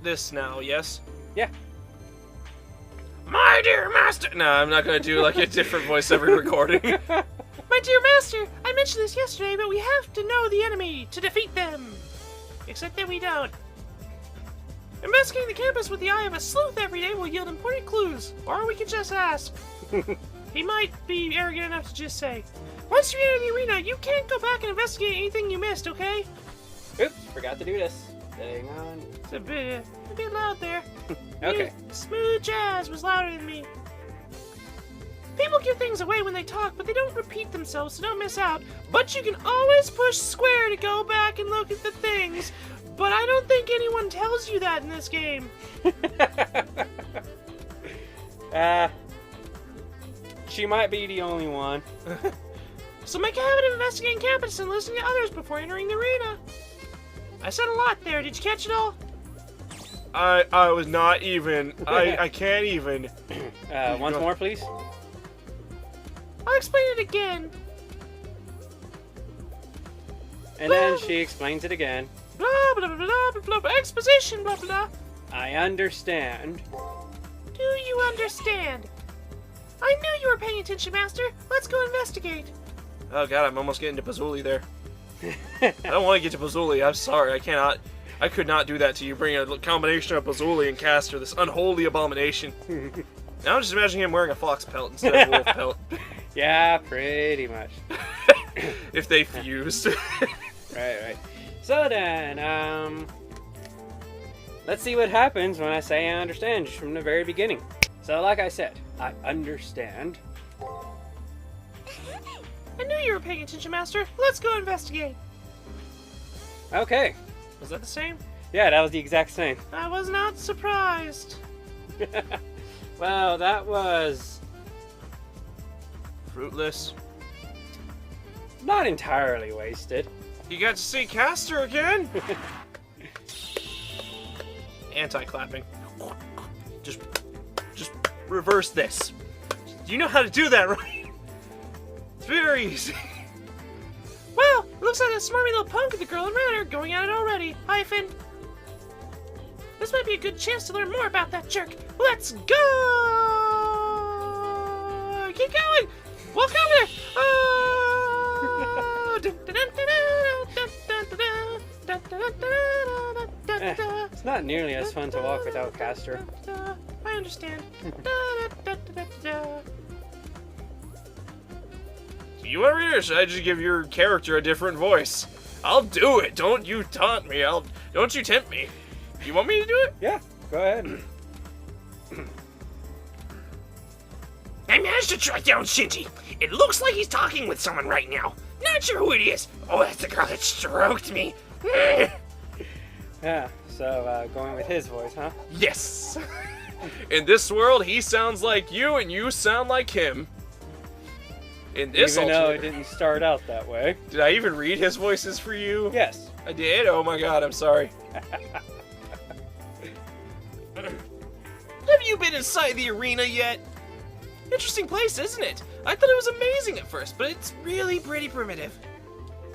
this now, yes? Yeah. My dear master! No, I'm not gonna do like a different voice every recording. My dear master, I mentioned this yesterday, but we have to know the enemy to defeat them. Except that we don't. Investigating the campus with the eye of a sleuth every day will yield important clues, or we can just ask. He might be arrogant enough to just say, once you enter the arena, you can't go back and investigate anything you missed, okay? Oops, forgot to do this. Hang on. It's a bit loud there. Okay. Smooth jazz was louder than me. People give things away when they talk, but they don't repeat themselves, so don't miss out. But you can always push square to go back and look at the things. But I don't think anyone tells you that in this game. She might be the only one. So make a habit of investigating campus and listening to others before entering the arena. I said a lot there. Did you catch it all? I was not even. I can't even. Once more, please. I'll explain it again. And then she explains it again. Blah, blah, blah, blah, blah, blah, exposition, blah, blah. I understand. Do you understand? I knew you were paying attention, Master. Let's go investigate. Oh god, I'm almost getting to Pazuli there. I don't want to get to Pazuli. I'm sorry, I cannot. I could not do that to you. Bring a combination of Pazuli and Castah, this unholy abomination. Now I'm just imagining him wearing a fox pelt instead of a wolf pelt. Yeah, pretty much. If they fused. Right. So then, let's see what happens when I say I understand just from the very beginning. So like I said, I understand. I knew you were paying attention, Master. Let's go investigate. Okay. Was that the same? Yeah, that was the exact same. I was not surprised. Well, that was fruitless. Not entirely wasted. You got to see Castah again? Anti-clapping. Just reverse this. You know how to do that, right? It's very easy. Well, looks like a smarmy little punk with the girl and ran her going at it already. Hyphen. This might be a good chance to learn more about that jerk. Let's go! Keep going! Walk over there! It's not nearly as fun to walk without Castah. I understand. You ever hear? Should I just give your character a different voice? I'll do it. Don't you taunt me. Don't you tempt me. You want me to do it? Yeah, go ahead. I managed to track down Shinji. It looks like he's talking with someone right now. Not sure who it is. Oh, that's the girl that stroked me. Yeah, so going with his voice, huh? Yes. In this world, he sounds like you and you sound like him. In this Even though it didn't start out that way. Did I even read his voices for you? Yes. I did? Oh my god, I'm sorry. Have you been inside the arena yet? Interesting place, isn't it? I thought it was amazing at first, but it's really pretty primitive.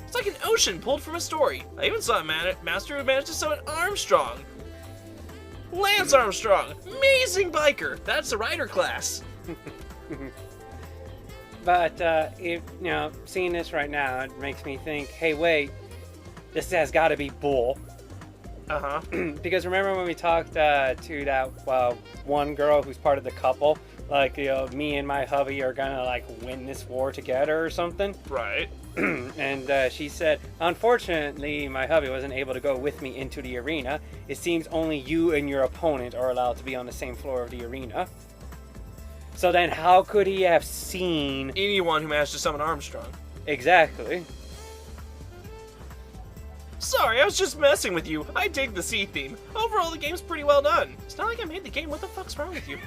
It's like an ocean pulled from a story. I even saw a master who managed to summon Armstrong. Lance Armstrong! Amazing biker! That's a rider class. But, if, you know, seeing this right now, it makes me think, hey, wait, this has got to be bull. Uh-huh. Because remember when we talked to that one girl who's part of the couple? Like, you know, me and my hubby are gonna, like, win this war together or something? Right. And she said, unfortunately, my hubby wasn't able to go with me into the arena. It seems only you and your opponent are allowed to be on the same floor of the arena. So then how could he have seen... anyone who managed to summon Armstrong. Exactly. Sorry, I was just messing with you. I dig the sea theme. Overall, the game's pretty well done. It's not like I made the game. What the fuck's wrong with you?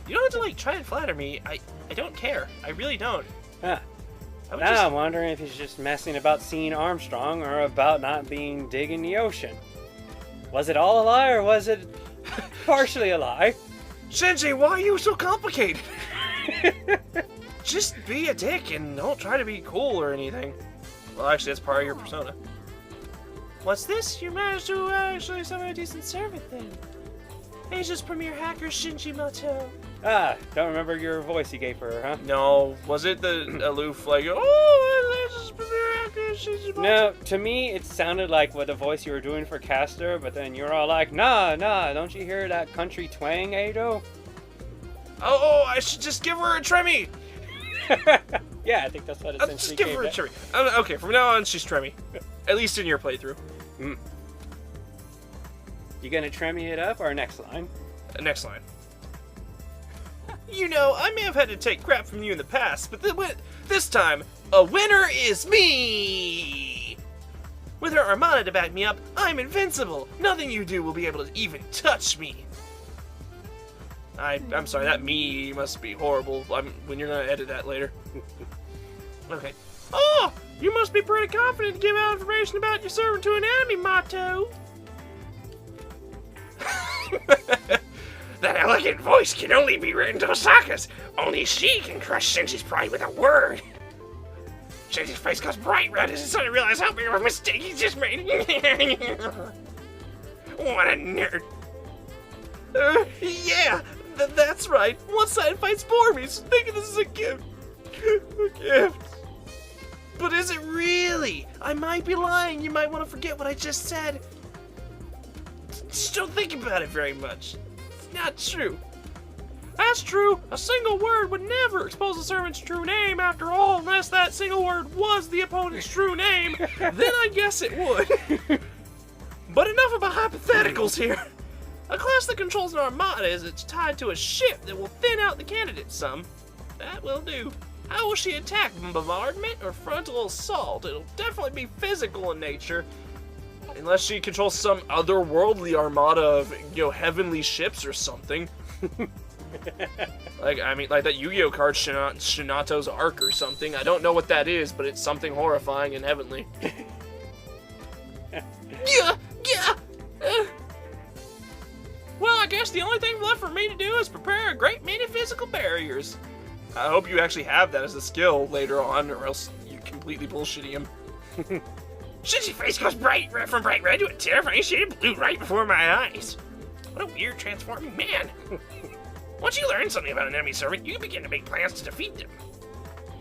You don't have to, like, try and flatter me. I don't care. I really don't. Huh. Now I'm wondering if he's just messing about seeing Armstrong or about not being digging the ocean. Was it all a lie or was it partially a lie? Shinji, why are you so complicated? Just be a dick and don't try to be cool or anything. Well, actually, that's part of your persona. What's this? You managed to actually summon a decent servant then. Asia's premier hacker Shinji Mato. Ah, don't remember your voice you gave for her, huh? No, was it the aloof, like, oh, Asia's premier hacker Shinji Mato? No, to me it sounded like what the voice you were doing for Castah, but then you're all like, nah, don't you hear that country twang, Atou? Oh, I should just give her a Tremmy. Yeah, I think that's what it Just essentially give gave her a it. Tremmy. Okay, from now on, she's Tremmy. At least in your playthrough. You gonna tremmy it up or next line? Next line. You know, I may have had to take crap from you in the past, but this time, a winner is me! With her armada to back me up, I'm invincible. Nothing you do will be able to even touch me. I'm sorry, that me must be horrible when you're gonna edit that later. Okay. Oh, you must be pretty confident to give out information about your servant to an enemy, Mato. That elegant voice can only be written to Osaka's. Only she can crush Shinji's pride with a word. Shinji's face goes bright red as he suddenly realizes how big of a mistake he just made. What a nerd. Yeah, that's right. One side fights for me, so thinking this is a gift. A gift. But is it really? I might be lying. You might want to forget what I just said. Just don't think about it very much. It's not true. That's true. A single word would never expose a servant's true name after all, unless that single word was the opponent's true name. Then I guess it would. But enough about hypotheticals here. A class that controls an armada is it's tied to a ship that will thin out the candidate some. That will do. How will she attack? Bombardment or frontal assault? It'll definitely be physical in nature. Unless she controls some otherworldly armada of, heavenly ships or something. Like that Yu-Gi-Oh card, Shinato's Arc or something. I don't know what that is, but it's something horrifying and heavenly. Yeah. Well, I guess the only thing left for me to do is prepare a great many physical barriers. I hope you actually have that as a skill later on, or else you're completely bullshitting him. Shinji's face goes from bright red to a terrifying shade of blue right before my eyes. What a weird transforming man. Once you learn something about an enemy servant, you can begin to make plans to defeat them.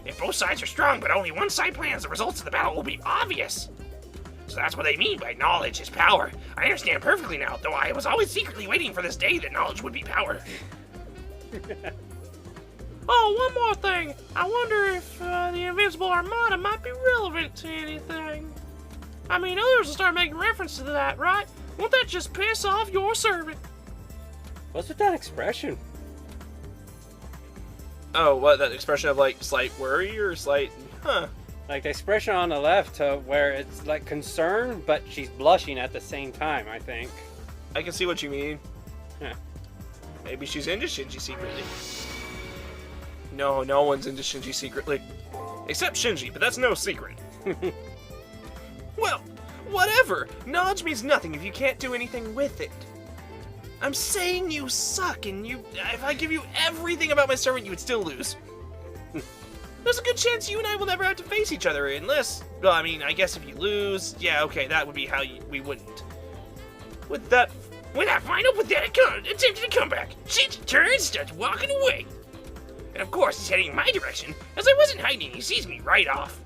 If both sides are strong, but only one side plans, the results of the battle will be obvious. So that's what they mean by knowledge is power. I understand perfectly now, though I was always secretly waiting for this day that knowledge would be power. Oh, one more thing. I wonder if the Invincible Armada might be relevant to anything. I mean, others will start making reference to that, right? Won't that just piss off your servant? What's with that expression? Oh, what, that expression of, slight worry or slight... Huh. Like the expression on the left where it's like concern, but she's blushing at the same time, I think. I can see what you mean. Yeah. Maybe she's into Shinji secretly. No one's into Shinji secretly. Except Shinji, but that's no secret. Well, whatever. Knowledge means nothing if you can't do anything with it. I'm saying you suck, and if I give you everything about my servant, you would still lose. There's a good chance you and I will never have to face each other unless, well, I mean, I guess if you lose, yeah, okay, that would be how we wouldn't. With that final pathetic attempt to come back, Shinji turns and starts walking away. And of course, he's heading in my direction. As I wasn't hiding, he sees me right off.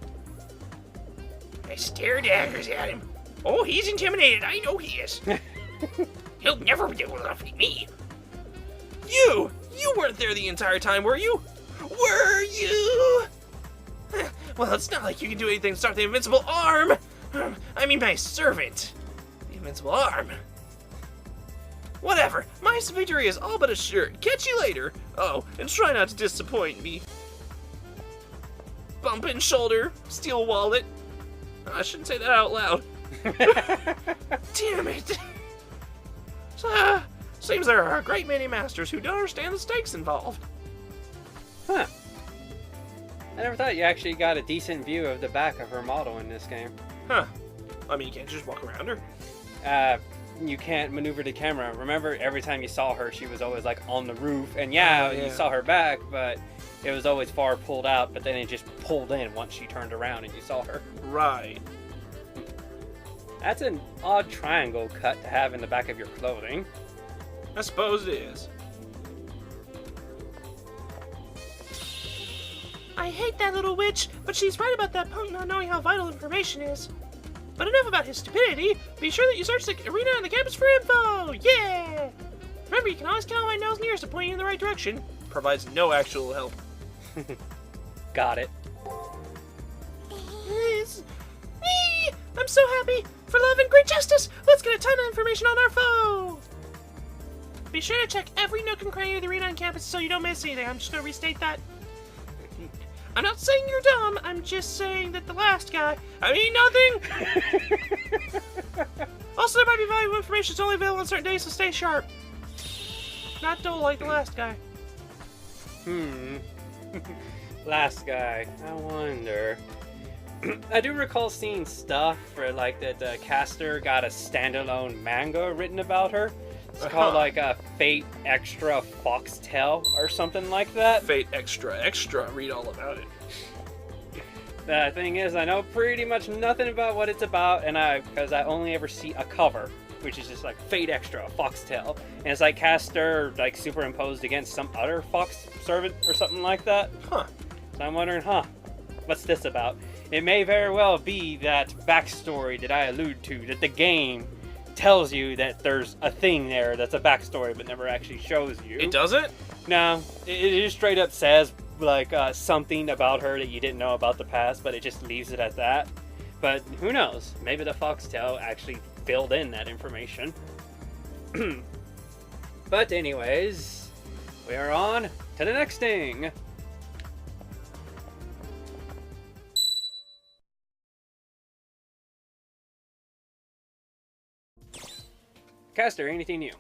I stare daggers at him. Oh, he's intimidated. I know he is. He'll never be able to defeat me. You weren't there the entire time, were you? Were you? Well, it's not like you can do anything to start the invincible arm. I mean my servant. The invincible arm. Whatever. My victory is all but assured. Catch you later. Oh, and try not to disappoint me. Bump in shoulder. Steal wallet. I shouldn't say that out loud. Damn it. Seems there are a great many masters who don't understand the stakes involved. Huh. I never thought you actually got a decent view of the back of her model in this game. Huh. I mean, you can't just walk around her. You can't maneuver the camera. Remember, every time you saw her, she was always like on the roof. And yeah. You saw her back, but it was always far pulled out. But then it just pulled in once she turned around and you saw her. Right. That's an odd triangle cut to have in the back of your clothing. I suppose it is. I hate that little witch, but she's right about that punk not knowing how vital information is. But enough about his stupidity. Be sure that you search the arena on the campus for info. Yeah! Remember, you can always count on my nose and ears to point you in the right direction. Provides no actual help. Got it. I'm so happy! For love and great justice, let's get a ton of information on our foe! Be sure to check every nook and cranny of the arena on campus so you don't miss anything. I'm just gonna restate that. I'm not saying you're dumb, I'm just saying that the last guy... I mean nothing! Also, there might be valuable information that's only available on certain days, so stay sharp. Not dull like the last guy. Last guy. I wonder. I do recall seeing stuff for like that Castah got a standalone manga written about her. It's called like a Fate Extra Foxtail or something like that. Fate Extra Extra. Read all about it. The thing is, I know pretty much nothing about what it's about, and because I only ever see a cover, which is just like Fate Extra Foxtail, and it's like Castah like superimposed against some other fox servant or something like that. Huh. So I'm wondering, what's this about? It may very well be that backstory that I allude to, that the game tells you that there's a thing there that's a backstory but never actually shows you. It doesn't? No, it just straight up says like something about her that you didn't know about the past, but it just leaves it at that. But who knows? Maybe the Foxtail actually filled in that information. But anyways, we are on to the next thing. Castah, anything new?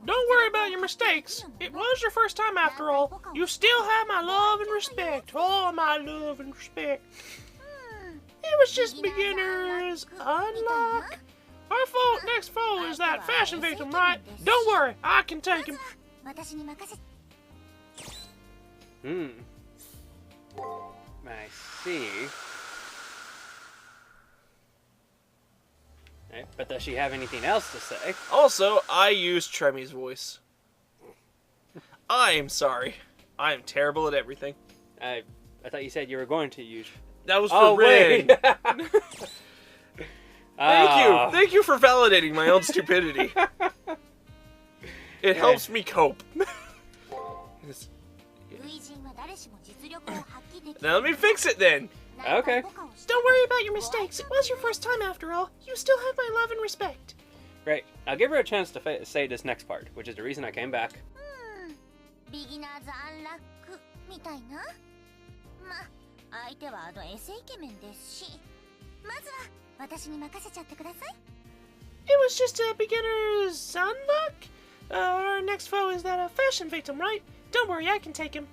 Don't worry about your mistakes. It was your first time after all. You still have my love and respect. Oh, my love and respect. It was just beginners. Unlock. Our next foe is that fashion victim, right? Don't worry, I can take him. I see. Right, but does she have anything else to say? Also, I used Tremi's voice. I'm sorry. I am terrible at everything. I thought you said you were going to use... That was for Rin. wait. Thank you for validating my own stupidity. It helps me cope. Now let me fix it then. Okay. Don't worry about your mistakes. It was your first time after all. You still have my love and respect. Great. I'll give her a chance to say this next part, which is the reason I came back. It was just a beginner's unlock. Our next foe is that fashion victim, right? Don't worry, I can take him.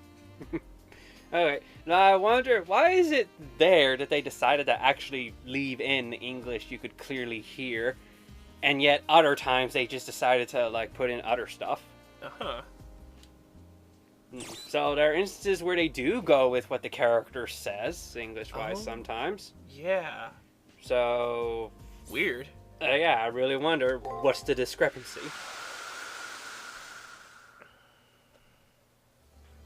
Alright, now I wonder, why is it there that they decided to actually leave in the English you could clearly hear, and yet other times they just decided to like put in other stuff? Uh-huh. So there are instances where they do go with what the character says, English-wise sometimes. Yeah. So... Weird. Yeah, I really wonder, what's the discrepancy?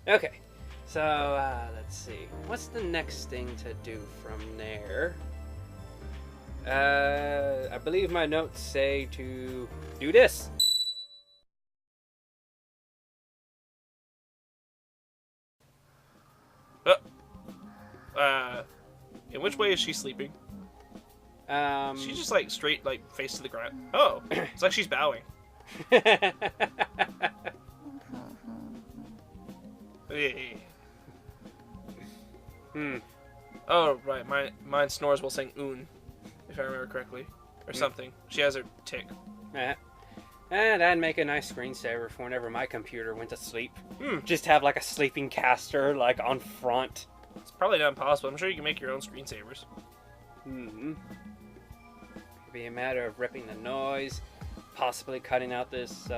Okay. So, let's see. What's the next thing to do from there? I believe my notes say to do this. In which way is she sleeping? She's just like straight, like face to the ground. Oh, it's like she's bowing. Hey. Oh, right. Mine snores while saying "un," if I remember correctly, or something. She has her tick. And that'd make a nice screensaver for whenever my computer went to sleep. Just have like a sleeping Castah like on front. It's probably not impossible. I'm sure you can make your own screensavers. Could be a matter of ripping the noise, possibly cutting out this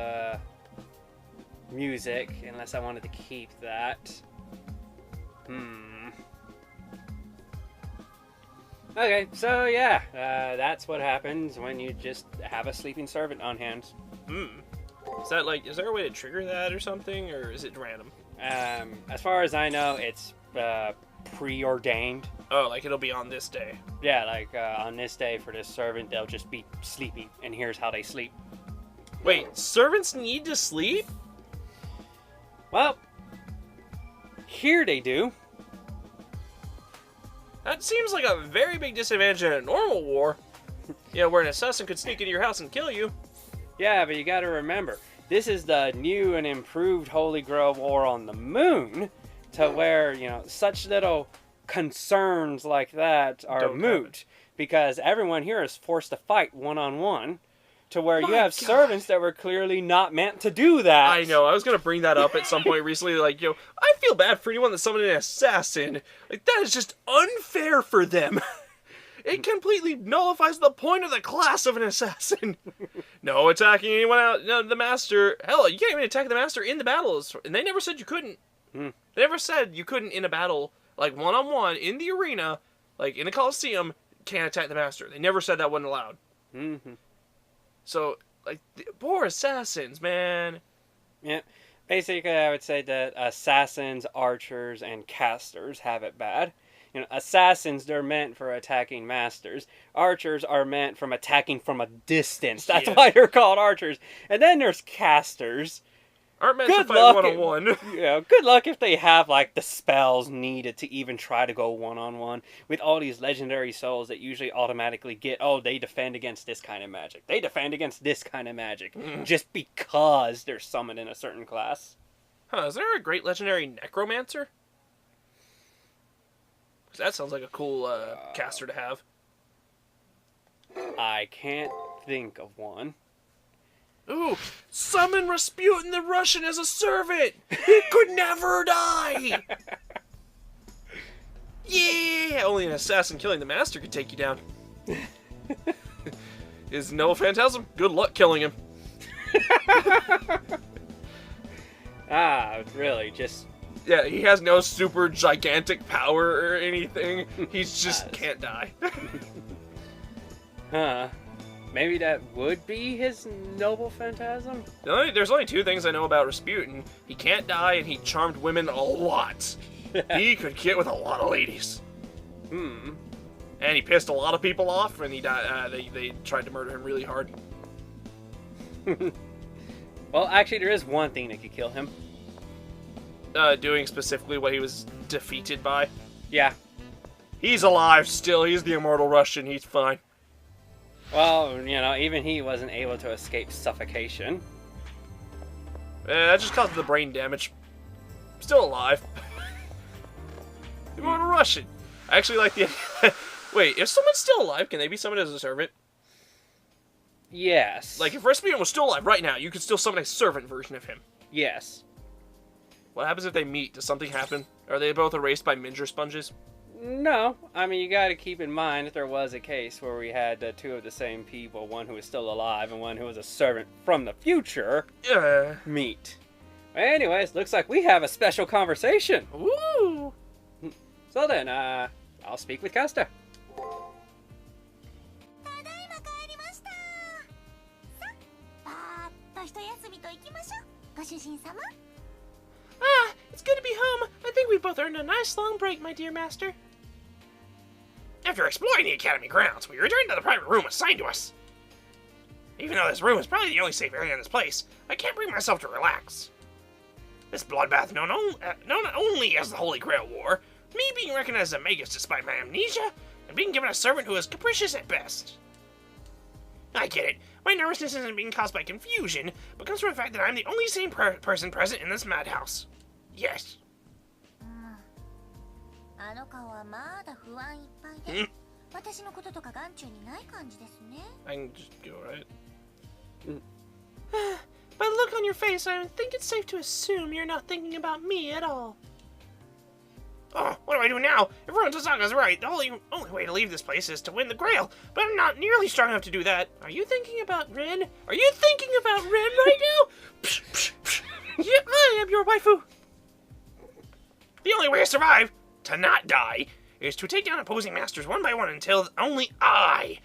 music, unless I wanted to keep that. Okay, so yeah, that's what happens when you just have a sleeping servant on hand. Is that like, is there a way to trigger that or something, or is it random? As far as I know, it's preordained. Oh, like it'll be on this day. Yeah, like on this day for this servant, they'll just be sleeping, and here's how they sleep. Wait, servants need to sleep? Well, here they do. That seems like a very big disadvantage in a normal war. Yeah, where an assassin could sneak into your house and kill you. Yeah, but you gotta remember, this is the new and improved Holy Grail War on the moon, to where, you know, such little concerns like that are Don't moot, because everyone here is forced to fight one-on-one, to where you My have God. servants that were clearly not meant to do that. I know, I was gonna bring that up at some point recently, like, yo, I feel bad for anyone that summoned an assassin. Like, that is just unfair for them. It completely nullifies the point of the class of an assassin. No attacking anyone out, no, the master. Hell, you can't even attack the master in the battles, and they never said you couldn't. They never said you couldn't in a battle, like one-on-one, in the arena, like in a coliseum, can't attack the master. They never said that wasn't allowed. Mm-hmm. So, like, poor assassins, man. Yeah. Basically, I would say that assassins, archers, and casters have it bad. You know, assassins, they're meant for attacking masters. Archers are meant from attacking from a distance. That's Yeah. why they're called archers. And then there's casters. Aren't meant to Good fight luck. one-on-one. You know, good luck if they have, like, the spells needed to even try to go one-on-one with all these legendary souls that usually automatically get, oh, they defend against this kind of magic. They defend against this kind of magic. Just because they're summoned in a certain class. Huh, is there a great legendary necromancer? Because that sounds like a cool caster to have. I can't think of one. Ooh, summon Rasputin the Russian as a servant! He could never die! Yeah! Only an assassin killing the master could take you down. Is Noah Phantasm? Good luck killing him. Really, just... Yeah, he has no super gigantic power or anything. He's just can't die. Huh. Maybe that would be his noble phantasm? There's only two things I know about Rasputin. He can't die, and he charmed women a lot. He could get with a lot of ladies. And he pissed a lot of people off, and he died. They tried to murder him really hard. Well, actually, there is one thing that could kill him. Doing specifically what he was defeated by. Yeah. He's alive still. He's the immortal Russian. He's fine. Well, you know, even he wasn't able to escape suffocation. That just caused the brain damage. Still alive. Immortal Russian. I actually like the... Wait, if someone's still alive, can they be summoned as a servant? Yes. Like, if Rasputin was still alive right now, you could still summon a servant version of him. Yes. What happens if they meet? Does something happen? Are they both erased by Minger sponges? No. I mean, you gotta keep in mind that there was a case where we had two of the same people, one who was still alive and one who was a servant from the future, meet. Anyways, looks like we have a special conversation. Woo! So then, I'll speak with Castah. Ah, it's good to be home. I think we both earned a nice long break, my dear master. After exploring the academy grounds, we returned to the private room assigned to us. Even though this room is probably the only safe area in this place, I can't bring myself to relax. This bloodbath known only as the Holy Grail War, me being recognized as a magus despite my amnesia, and being given a servant who is capricious at best. I get it. My nervousness isn't being caused by confusion, but comes from the fact that I'm the only sane person present in this madhouse. Yes. あの顔はまだ不安いっぱいで、私のこととか眼中にない感じですね。 I can just go, right? By the look on your face, I think it's safe to assume you're not thinking about me at all. Oh, what do I do now? If Ruin Tazaga's right, the only way to leave this place is to win the Grail, but I'm not nearly strong enough to do that. Are you thinking about Ren? Are you thinking about Ren right now? Yeah, I am your waifu. The only way to survive, to not die, is to take down opposing masters one by one until only I...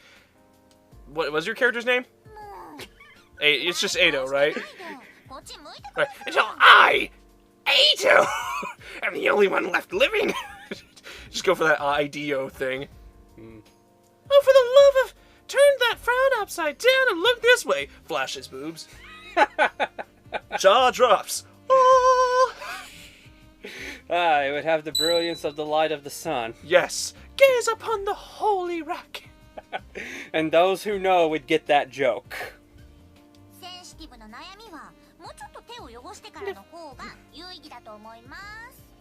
What was your character's name? It's just Atou, right? Right. Until I, Atou, am the only one left living. Just go for that IDO thing. Oh, for the love of... Turn that frown upside down and look this way. Flashes boobs. Jaw drops. Oh. It would have the brilliance of the light of the sun. Yes. Gaze upon the holy rock. And those who know would get that joke.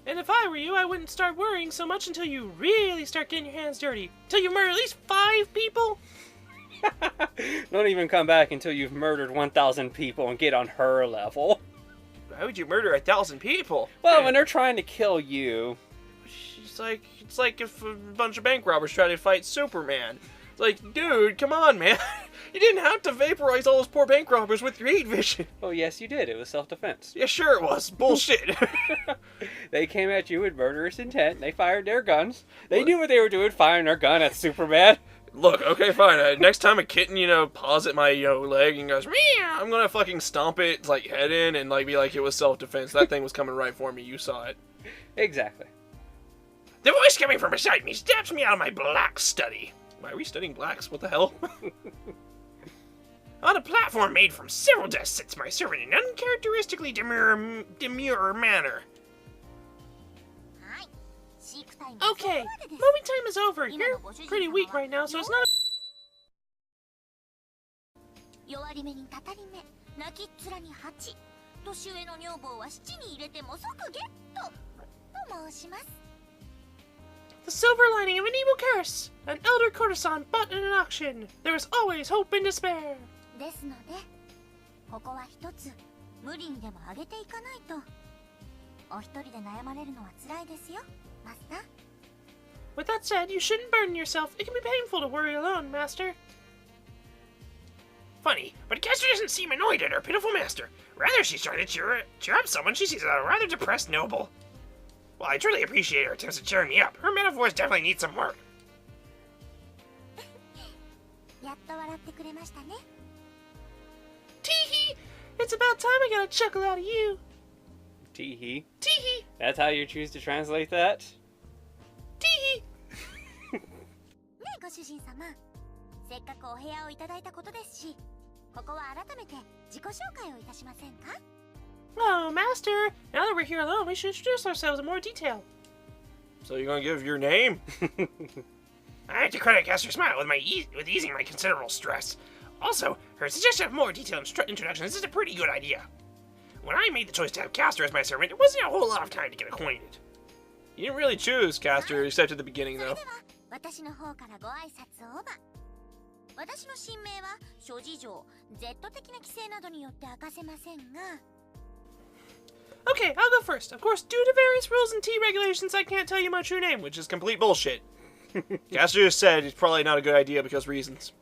And if I were you, I wouldn't start worrying so much until you really start getting your hands dirty. Till you murder at least 5 people? Don't even come back until you've murdered 1,000 people and get on her level. Why would you murder 1,000 people? Well, when they're trying to kill you... It's like if a bunch of bank robbers try to fight Superman. It's like, dude, come on, man. You didn't have to vaporize all those poor bank robbers with your heat vision. Oh, yes, you did. It was self-defense. Yeah, sure it was. Bullshit. They came at you with murderous intent. They fired their guns. They knew what they were doing, firing their gun at Superman. Look, okay, fine. Next time a kitten, paws at my, leg and goes, meow, I'm gonna fucking stomp its, head in and, be like it was self-defense. That thing was coming right for me. You saw it. Exactly. The voice coming from beside me stabs me out of my black study. Why are we studying blacks? What the hell? On a platform made from several desks sits my servant in uncharacteristically demure manner. Okay, movie time is over. You're pretty weak right now, so it's not... The silver lining of an evil curse! An elder courtesan bought in an auction. There is always hope in despair. With that said, you shouldn't burden yourself. It can be painful to worry alone, Master. Funny, but Castah doesn't seem annoyed at her pitiful master. Rather, she's trying to cheer up someone she sees as a rather depressed noble. Well, I truly appreciate her attempts at cheering me up. Her metaphors definitely need some work. Tee-hee! It's about time I got a chuckle out of you. Tee-hee? Tee-hee! That's how you choose to translate that? Tee-hee! Oh, Master! Now that we're here alone, we should introduce ourselves in more detail. So you're gonna give your name? I have to credit Castah's smile with easing my considerable stress. Also, her suggestion of more detailed introductions is a pretty good idea. When I made the choice to have Castah as my servant, there wasn't a whole lot of time to get acquainted. You didn't really choose Castah, except at the beginning, though. Okay, I'll go first. Of course, due to various rules and tea regulations, I can't tell you my true name, which is complete bullshit. Castah just said it's probably not a good idea because of reasons.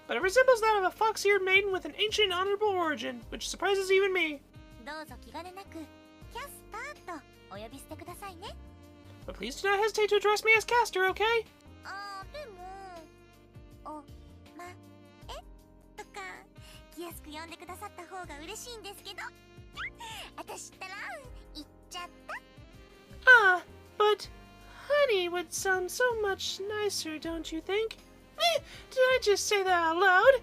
But it resembles that of a fox-eared maiden with an ancient honorable origin, which surprises even me. But please do not hesitate to address me as Castah, okay? Ah, but honey would sound so much nicer, don't you think? Did I just say that out loud?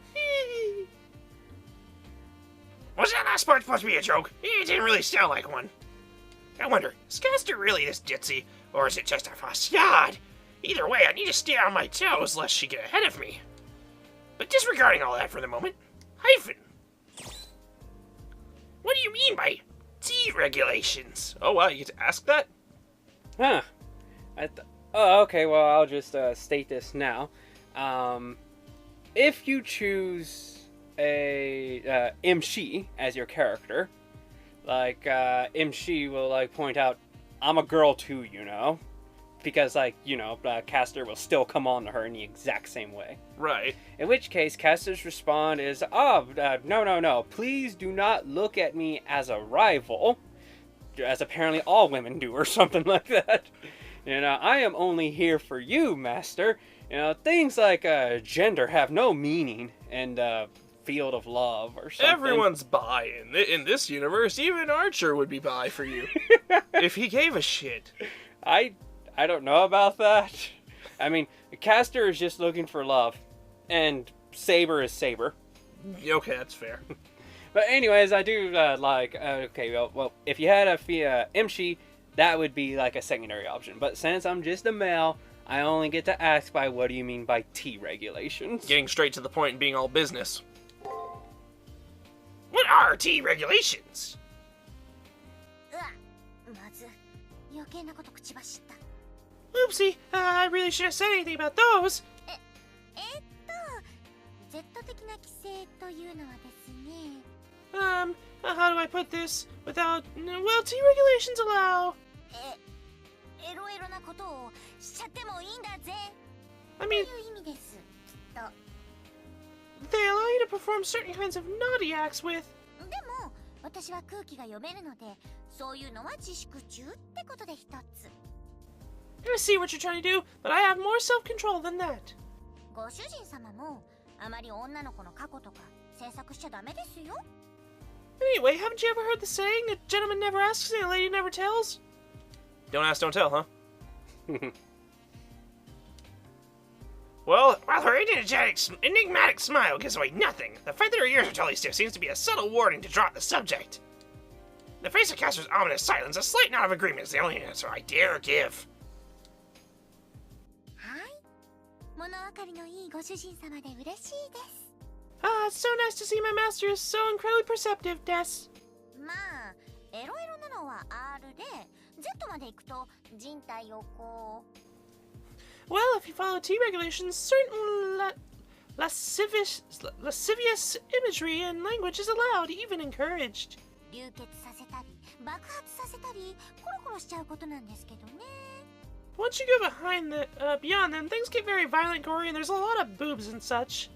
Was that last part supposed to be a joke? It didn't really sound like one. I wonder, is Castah really this ditzy, or is it just a facade? Either way, I need to stay on my toes lest she get ahead of me. But disregarding all that for the moment, hyphen. What do you mean by tea regulations? Oh wow, you get to ask that? Huh. Oh, okay, well, I'll just state this now. If you choose a Imshi as your character, Imshi will, point out, I'm a girl too, because, like, you know, Castah will still come on to her in the exact same way. Right. In which case, Castah's response is, no, please do not look at me as a rival, as apparently all women do, or something like that. You know, I am only here for you, master. You know, things like gender have no meaning in the field of love or something. Everyone's bi in this universe. Even Archer would be bi for you. If he gave a shit. I don't know about that. I mean, Castah is just looking for love, and Saber is Saber. Okay, that's fair. But anyways, I do like. Okay, well, if you had a Imshi, that would be like a secondary option. But since I'm just a male, I only get to ask by what do you mean by T regulations? Getting straight to the point and being all business. What are T regulations? うわ、まず余計なこと口走った。 Oopsie, I really should have said anything about those. Z 的な規制というのはですね。How do I put this without... Well, T regulations allow... エロエロなことをしちゃってもいいんだぜ。 I とい mean, う意味です。きっと。 they allow you to perform certain kinds of naughty acts with... でも、私は空気が読めるので、そういうのは自粛中ってことで一つ。 I see what you're trying to do, but I have more self-control than that. ご主人様も、あまり女の子の過去とか詮索しちゃダメですよ。 Anyway, haven't you ever heard the saying, a gentleman never asks and a lady never tells? Don't ask, don't tell, huh? Well, while her enigmatic smile gives away nothing, the fact that her ears are totally stiff seems to be a subtle warning to drop the subject. In the face of Castah's ominous silence, a slight nod of agreement is the only answer I dare give. はい。物分かりのいいご主人様で嬉しいです。 Ah, it's so nice to see my master is so incredibly perceptive, Des. まあ、エロエロなのは R で、Z まで行くと人体をこう。 Well, if you follow T regulations, certain lascivious imagery and language is allowed, even encouraged. 流血させたり、爆発させたり、コロコロしちゃうことなんですけどね。 Once you go beyond them, things get very violent, gory, and there's a lot of boobs and such.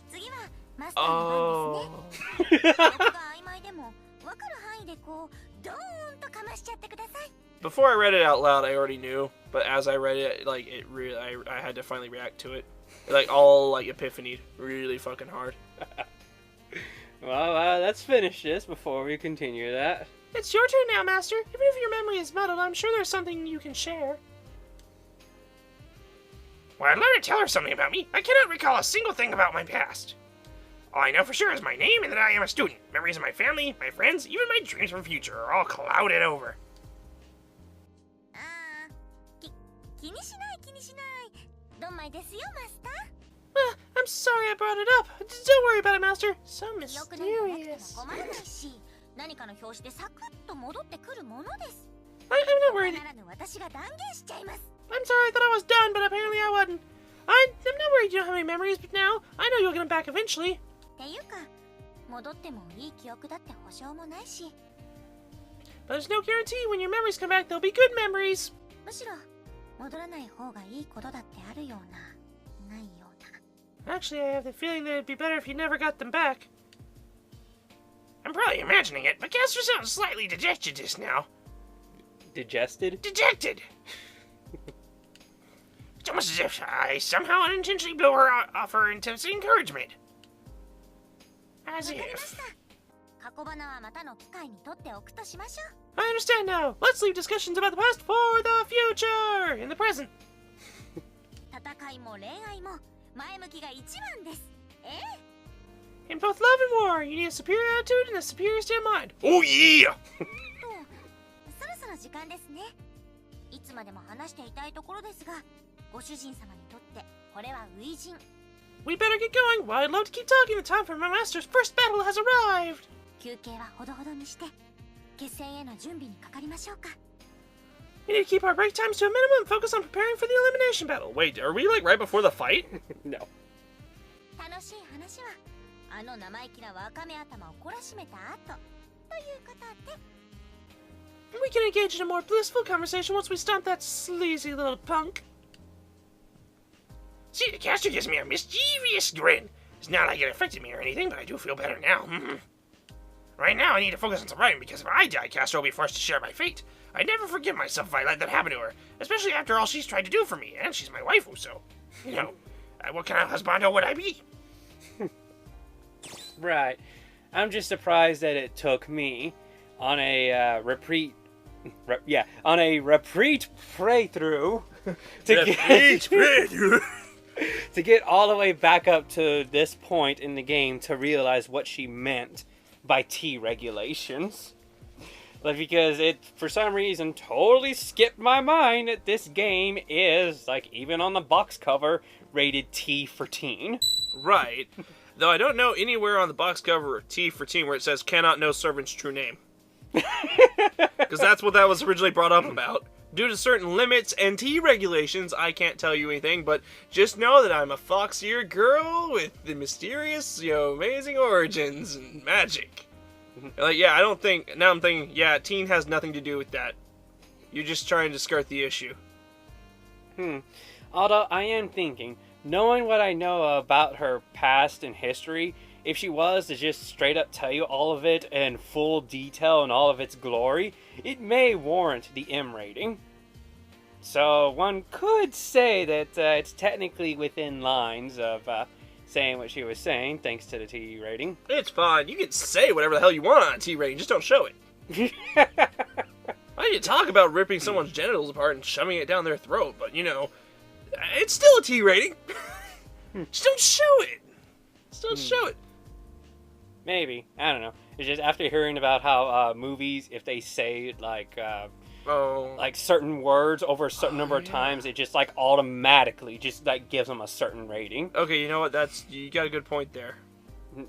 次はマスターの番ですね。僕が曖昧でも分かる範囲でこうドーンとかましちゃってください。 Before I read it out loud, I already knew, but as I read it, like, it really, I had to finally react to it. Like, all, like, epiphanied really fucking hard. Well, let's finish this before we continue that. It's your turn now, Master. Even if your memory is muddled, I'm sure there's something you can share. Well, I'd love to tell her something about me. I cannot recall a single thing about my past. All I know for sure is my name and that I am a student. Memories of my family, my friends, even my dreams from the future are all clouded over. 気にしない気にしない。ドンマイですよ、マスター。I'm sorry I brought it up. Don't worry about it, Master. So 記憶なんてなくて mysterious. も困らないし、何かの表紙でサクッと戻ってくるものです。 I'm not worried. ならぬ私が断言しちゃいます。 I'm sorry, I thought I was done, but apparently I wasn't. I'm not worried you don't have any memories, but now I know you'll get them back eventually. っていうか、戻ってもいい記憶だって保証もないし。 But there's no guarantee when your memories come back, they'll be good memories. むしろ戻らない方がいいことだってあるような、ないような。 Actually, I have the feeling that it'd be better if you never got them back. I'm probably imagining it, but Castah sounds slightly dejected just now. Digested? Dejected! It's almost as if I somehow unintentionally blew her off her intense encouragement. As わかりまし if... た。過去花はまたの機会にとっておくとしましょう。 I understand now. Let's leave discussions about the past for the future. In the present. 戦いも恋愛も前向きが一番です。In both love and war, you need a superior attitude and a superior state of mind. Oh yeah! と、そろそろ時間ですね。いつまでも話していたいところですが、ご主人様にとってこれは初陣。 We better get going. Well, I'd love to keep talking. The time for my master's first battle has arrived. 休憩はほどほどにして、決戦への準備にかかりましょうか。 We need to keep our break times to a minimum and focus on preparing for the elimination battle. Wait, are we like right before the fight? No. 楽しい話は、あの生意気なワカメ頭を懲らしめた後ということで。We can engage in a more blissful conversation once we stomp that sleazy little punk. See, the caster gives me a mischievous grin. It's not like it affected me or anything, but I do feel better now. Right now, I need to focus on some writing, because if I die, Caster will be forced to share my fate. I'd never forgive myself if I let that happen to her, especially after all she's tried to do for me, and she's my waifu, so, you know, what kind of husbando would I be? Right. I'm just surprised that it took me on a repeat playthrough to get all the way back up to this point in the game to realize what she meant by T regulations. Like, because it, for some reason, totally skipped my mind that this game is, like, even on the box cover, rated T for teen. Right. Though I don't know anywhere on the box cover of T for teen where it says cannot know servant's true name. Because that's what that was originally brought up about. Due to certain limits and T regulations, I can't tell you anything, but just know that I'm a foxier girl with the mysterious, amazing origins and magic. Like, yeah, I'm thinking, yeah, teen has nothing to do with that. You're just trying to skirt the issue. Although I am thinking, knowing what I know about her past and history, if she was to just straight up tell you all of it in full detail and all of its glory, it may warrant the M rating. So one could say that it's technically within lines of saying what she was saying, thanks to the T rating. It's fine. You can say whatever the hell you want on a T rating, just don't show it. Why do you talk about ripping someone's genitals apart and shoving it down their throat? But, it's still a T rating. Just don't show it. Just don't show it. Maybe. I don't know. It's just after hearing about how movies, if they say, like certain words over a certain number of times, it just, like, automatically just, like, gives them a certain rating. Okay, you know what? You got a good point there.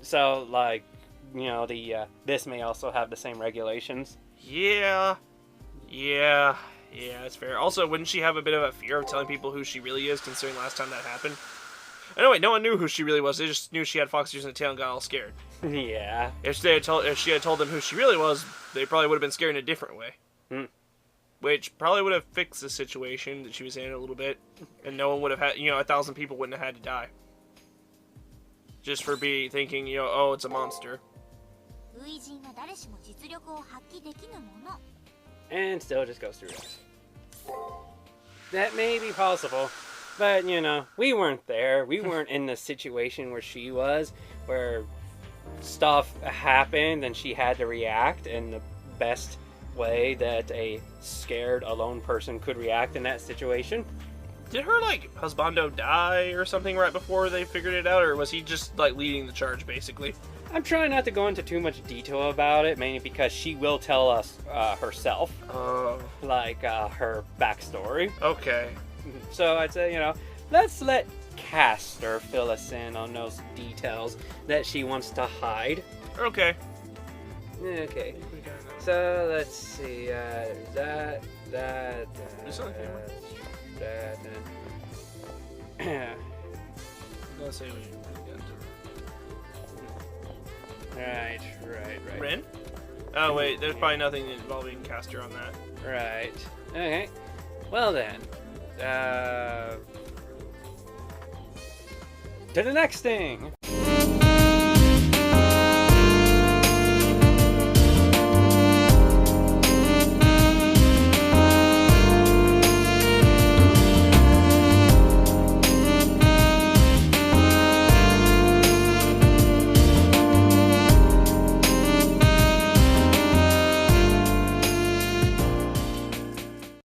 So, like, this may also have the same regulations. Yeah, that's fair. Also, wouldn't she have a bit of a fear of telling people who she really is, considering last time that happened? Anyway, no one knew who she really was. They just knew she had fox ears and a tail and got all scared. Yeah. If she had told them who she really was, they probably would have been scared in a different way. Which probably would have fixed the situation that she was in a little bit, and no one would have had, 1,000 people wouldn't have had to die. Just for thinking, oh, it's a monster. And still just goes through this. That may be possible. But, we weren't there. We weren't in the situation where she was, where stuff happened and she had to react in the best way that a scared, alone person could react in that situation. Did her, husbando die or something right before they figured it out, or was he just, leading the charge, basically? I'm trying not to go into too much detail about it, mainly because she will tell us herself. Oh. Her backstory. Okay. So I'd say, let's let Castah fill us in on those details that she wants to hide. Okay. Okay. So let's see. That. Let's say Right. Rin? Oh wait, there's probably nothing involving Castah on that. Right. Okay. Well then. To the next thing.